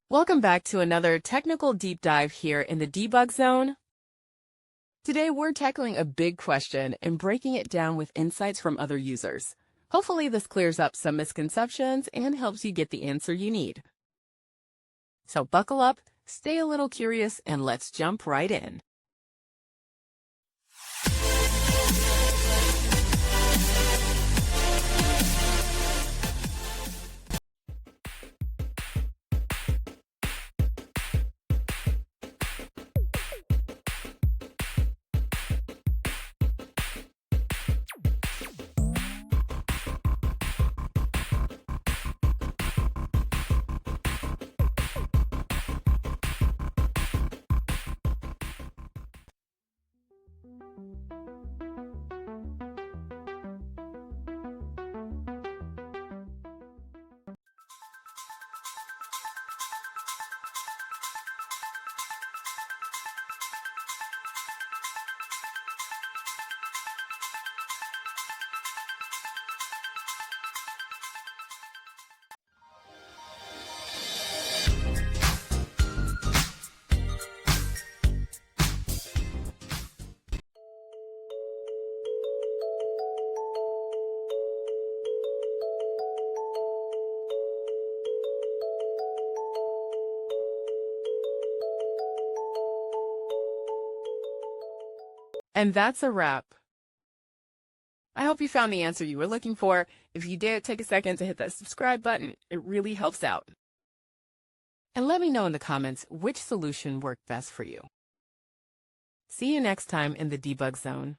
Welcome back to another technical deep dive here in the debug zone. Today we're tackling a big question and breaking it down with insights from other users. Hopefully this clears up some misconceptions and helps you get the answer you need. So buckle up, stay a little curious, and let's jump right in. And that's a wrap. I hope you found the answer you were looking for. If you did, take a second to hit that subscribe button. It really helps out. And let me know in the comments which solution worked best for you. See you next time in the debug zone.